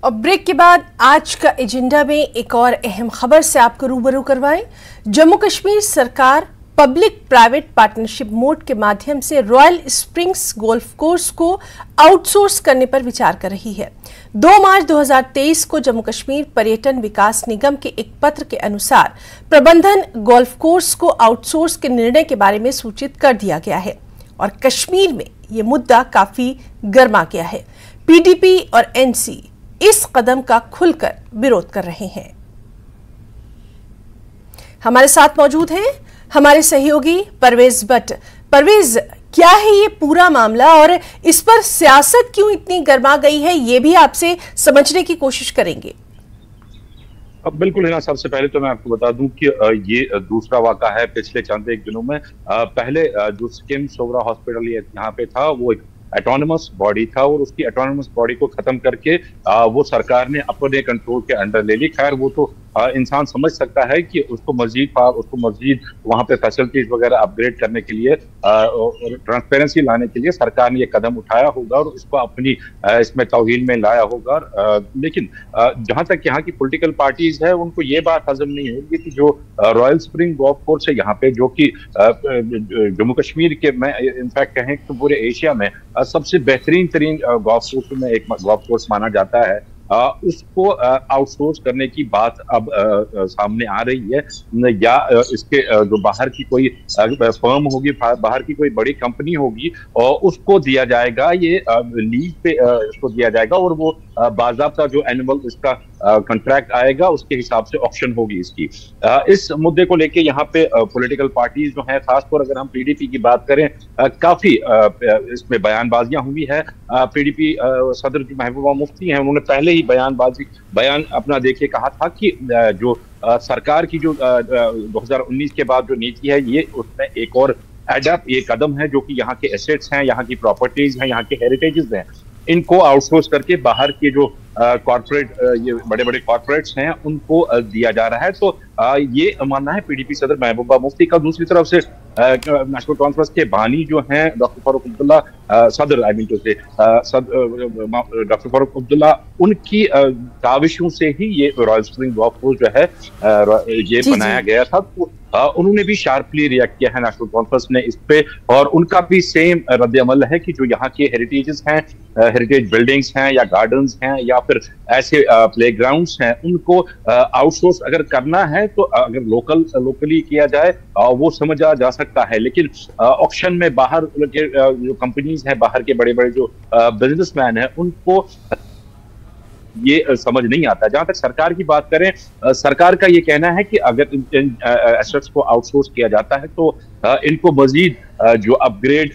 और ब्रेक के बाद आज का एजेंडा में एक और अहम खबर से आपको रूबरू करवाएं। जम्मू कश्मीर सरकार पब्लिक प्राइवेट पार्टनरशिप मोड के माध्यम से रॉयल स्प्रिंग्स गोल्फ कोर्स को आउटसोर्स करने पर विचार कर रही है। 2 मार्च 2023 को जम्मू कश्मीर पर्यटन विकास निगम के एक पत्र के अनुसार प्रबंधन गोल्फ कोर्स को आउटसोर्स के निर्णय के बारे में सूचित कर दिया गया है और कश्मीर में ये मुद्दा काफी गर्मा गया है। पीडीपी और एनसी इस कदम का खुलकर विरोध कर रहे हैं। हमारे साथ मौजूद हैं हमारे सहयोगी परवेज भट्ट। परवेज, क्या है ये पूरा मामला और इस पर सियासत क्यों इतनी गर्मा गई है, ये भी आपसे समझने की कोशिश करेंगे। बिल्कुल हिना, सबसे पहले तो मैं आपको बता दूं कि ये दूसरा वाक़ा है पिछले चंद एक दिनों में। पहले जो स्किम सोगरा हॉस्पिटल यहाँ पे था वो एक ऑटोनमस बॉडी था और उसकी ऑटोनमस बॉडी को खत्म करके वो सरकार ने अपने कंट्रोल के अंडर ले ली। खैर वो तो इंसान समझ सकता है कि उसको मजीद वहां पे फैसिलिटीज वगैरह अपग्रेड करने के लिए और ट्रांसपेरेंसी लाने के लिए सरकार ने ये कदम उठाया होगा और उसको अपनी इसमें तौहील में लाया होगा। लेकिन जहां तक यहाँ की पॉलिटिकल पार्टीज है उनको ये बात हजम नहीं होगी कि जो रॉयल स्प्रिंग गोल्फ कोर्स है यहाँ पे, जो कि जम्मू कश्मीर के, मैं इनफैक्ट कहें तो पूरे एशिया में सबसे बेहतरीन तरीन गोल्फ कोर्स में एक गोल्फ कोर्स माना जाता है, उसको आउटसोर्स करने की बात अब सामने आ रही है। या इसके जो बाहर की कोई फर्म होगी, बाहर की कोई बड़ी कंपनी होगी और उसको दिया जाएगा, ये लीज पे उसको दिया जाएगा और वो बाज़ाब्ता जो एनुअल इसका कॉन्ट्रैक्ट आएगा उसके हिसाब से ऑक्शन होगी इसकी। इस मुद्दे को लेके यहाँ पे पॉलिटिकल पार्टीज जो हैं, खासतौर अगर हम पीडीपी की बात करें, काफी इसमें बयानबाजियां हुई है। पीडीपी सदर जो महबूबा मुफ्ती हैं उन्होंने पहले ही बयान अपना देके कहा था कि जो सरकार की जो 2019 के बाद जो नीति है ये उसमें एक और ये कदम है जो कि यहाँ के एसेट्स हैं, यहाँ की प्रॉपर्टीज हैं, यहाँ के हेरिटेजेस हैं, इनको आउटसोर्स करके बाहर के जो कॉर्पोरेट ये बड़े बड़े कॉर्पोरेट्स हैं उनको दिया जा रहा है। तो ये मानना है पीडीपी सदर महबूबा मुफ्ती का। दूसरी तरफ से नेशनल कॉन्फ्रेंस के बानी जो हैं डॉक्टर फारूक अब्दुल्ला, सदर डॉक्टर फारूक अब्दुल्ला, उनकी काविशों से ही ये रॉयल स्प्रिंग गोल्फ कोर्स जो है ये बनाया गया था। तो उन्होंने भी शार्पली रिएक्ट किया है नेशनल कॉन्फ्रेंस ने इस पे, और उनका भी सेम रद्द अमल है कि जो यहाँ के हेरिटेजेस हैं, हेरिटेज बिल्डिंग्स हैं या गार्डन्स हैं या फिर ऐसे प्लेग्राउंड्स हैं, उनको आउटसोर्स अगर करना है तो अगर लोकली किया जाए वो समझा जा सकता है। लेकिन ऑक्शन में बाहर के जो कंपनीज हैं, बाहर के बड़े बड़े जो बिजनेसमैन हैं, उनको ये समझ नहीं आता। जहां तक सरकार की बात करें, सरकार का ये कहना है कि अगर इन एसेट्स को आउटसोर्स किया जाता है तो इनको मजीद जो अपग्रेड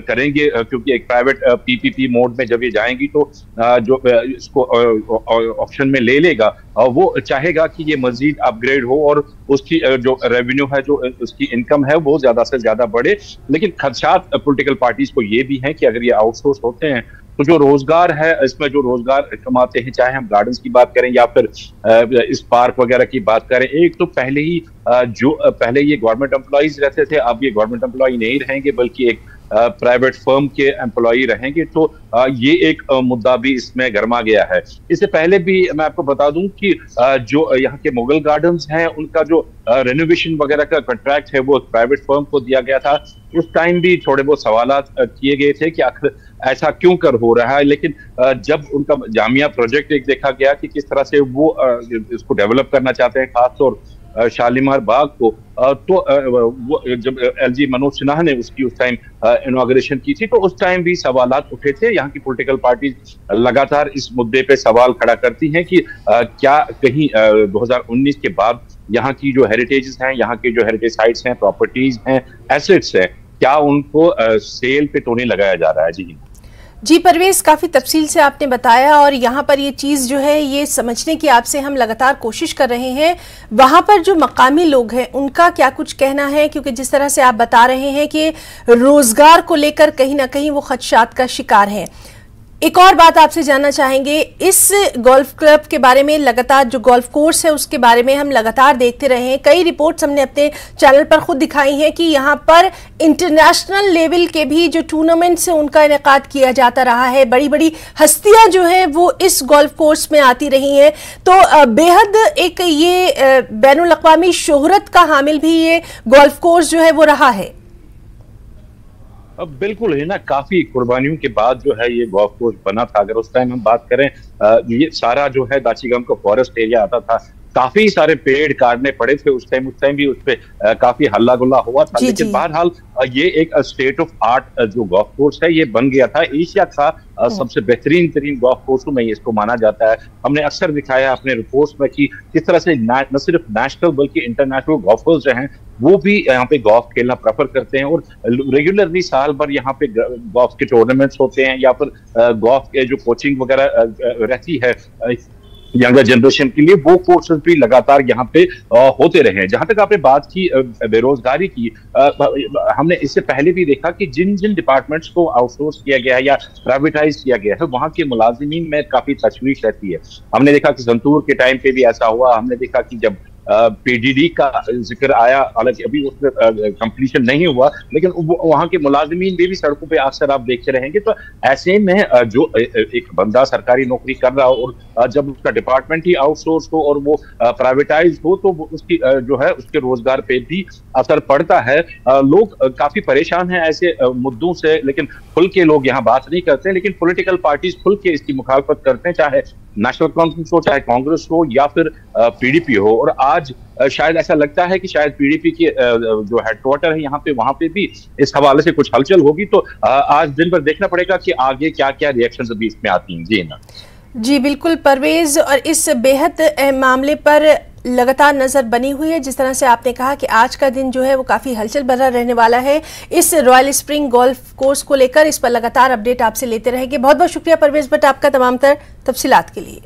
करेंगे, क्योंकि एक प्राइवेट पीपीपी मोड में जब ये जाएंगी तो जो इसको ऑप्शन में ले लेगा वो चाहेगा कि ये मजीद अपग्रेड हो और उसकी जो रेवेन्यू है, जो उसकी इनकम है वो ज्यादा से ज्यादा बढ़े। लेकिन खदशात पॉलिटिकल पार्टीज को ये भी हैं कि अगर ये आउटसोर्स होते हैं तो जो रोजगार है, इसमें जो रोजगार कमाते हैं, चाहे हम गार्डन्स की बात करें या फिर इस पार्क वगैरह की बात करें, एक तो पहले ये गवर्नमेंट एम्प्लॉइज रहते थे, अब ये गवर्नमेंट एम्प्लॉय नहीं रहेंगे बल्कि एक प्राइवेट फर्म के एम्प्लॉय रहेंगे। तो ये एक मुद्दा भी इसमें गर्मा गया है। इससे पहले भी मैं आपको बता दूं कि जो यहाँ के मुगल गार्डन्स हैं उनका जो रेनोवेशन वगैरह का कॉन्ट्रैक्ट है वो प्राइवेट फर्म को दिया गया था। उस टाइम भी थोड़े बहुत सवालात किए गए थे कि आखिर ऐसा क्यों कर हो रहा है। लेकिन जब उनका जामिया प्रोजेक्ट एक देखा गया कि किस तरह से वो इसको डेवलप करना चाहते हैं, खासतौर शालीमार बाग को, तो वो जब एलजी मनोज सिन्हा ने उसकी उस टाइम इनॉग्रेशन की थी तो उस टाइम भी सवालात उठे थे। यहाँ की पॉलिटिकल पार्टी लगातार इस मुद्दे पे सवाल खड़ा करती हैं कि क्या कहीं 2019 के बाद यहाँ की जो हेरिटेजेस हैं, यहाँ के जो हेरिटेज साइट्स हैं, प्रॉपर्टीज हैं, एसेट्स हैं, क्या उनको सेल पे तो नहीं लगाया जा रहा है। जी परवेज, काफ़ी तफसील से आपने बताया और यहाँ पर ये चीज़ जो है ये समझने की आपसे हम लगातार कोशिश कर रहे हैं वहाँ पर जो मकामी लोग हैं उनका क्या कुछ कहना है, क्योंकि जिस तरह से आप बता रहे हैं कि रोज़गार को लेकर कहीं ना कहीं वो खदशात का शिकार हैं। एक और बात आपसे जानना चाहेंगे, इस गोल्फ क्लब के बारे में लगातार जो गोल्फ कोर्स है उसके बारे में हम लगातार देखते रहे हैं, कई रिपोर्ट्स हमने अपने चैनल पर खुद दिखाई हैं कि यहाँ पर इंटरनेशनल लेवल के भी जो टूर्नामेंट्स है उनका इनेकाद किया जाता रहा है, बड़ी बड़ी हस्तियां जो है वो इस गोल्फ कोर्स में आती रही हैं, तो बेहद एक ये बैनुल अक़वामी शोहरत का हामिल भी ये गोल्फ कोर्स जो है वो रहा है। अब बिल्कुल है ना, काफी कुर्बानियों के बाद जो है ये गोल्फ कोर्स बना था। अगर उस टाइम हम बात करें, ये सारा जो है दाचीगम का फॉरेस्ट एरिया आता था, काफी सारे पेड़ काटने पड़े थे उस टाइम भी उस पर काफी हल्ला गुल्ला हुआ था। लेकिन बहरहाल ये एक स्टेट ऑफ आर्ट जो गोल्फ कोर्स है ये बन गया था। एशिया का सबसे बेहतरीन गोल्फ कोर्सों में इसको माना जाता है। हमने अक्सर दिखाया अपने रिपोर्ट्स में कि किस तरह से न सिर्फ नेशनल बल्कि इंटरनेशनल गोल्फर्स जो हैं वो भी यहाँ पे गोल्फ खेलना प्रेफर करते हैं और रेगुलरली साल भर यहाँ पे गोल्फ के टूर्नामेंट्स होते हैं या फिर गोल्फ के जो कोचिंग वगैरह रहती है यंगर जनरेशन के लिए, वो कोर्सेज भी लगातार यहाँ पे होते रहे। जहां तक आपने बात की बेरोजगारी की, हमने इससे पहले भी देखा कि जिन जिन डिपार्टमेंट्स को आउटसोर्स किया गया है या प्राइवेटाइज किया गया है वहां के मुलाजिमीन में काफी तशवीश रहती है। हमने देखा कि संतूर के टाइम पे भी ऐसा हुआ। हमने देखा कि जब पीडीडी का जिक्र आया, हालांकि अभी उसमें कंप्लीशन नहीं हुआ, लेकिन वहां के मुलाजिमीन भी सड़कों पे अक्सर आप देखते रहेंगे। तो ऐसे में जो एक बंदा सरकारी नौकरी कर रहा हो और जब उसका डिपार्टमेंट ही आउटसोर्स हो और वो प्राइवेटाइज हो तो उसकी जो है उसके रोजगार पे भी असर पड़ता है। लोग काफी परेशान हैं ऐसे मुद्दों से, लेकिन खुल के लोग यहाँ बात नहीं करते, लेकिन पॉलिटिकल पार्टीज खुल के इसकी मुखालफत करते हैं, चाहे नेशनल कॉन्फ्रेंस हो, चाहे कांग्रेस हो या फिर पीडीपी हो। और आज शायद ऐसा लगता है कि शायद पीडीपी की जो हेडक्वार्टर है यहाँ पे, वहां पे भी इस हवाले से कुछ हलचल होगी। तो आज दिन भर देखना पड़ेगा कि आगे क्या क्या रिएक्शंस अभी इसमें आती हैं। जी ना, जी बिल्कुल परवेज, और इस बेहद अहम मामले पर लगातार नजर बनी हुई है। जिस तरह से आपने कहा कि आज का दिन जो है वो काफी हलचल भरा रहने वाला है इस रॉयल स्प्रिंग गोल्फ कोर्स को लेकर, इस पर लगातार अपडेट आपसे लेते रहेंगे। बहुत बहुत शुक्रिया परवेज भट्ट आपका तमाम तर तफसीलात के लिए।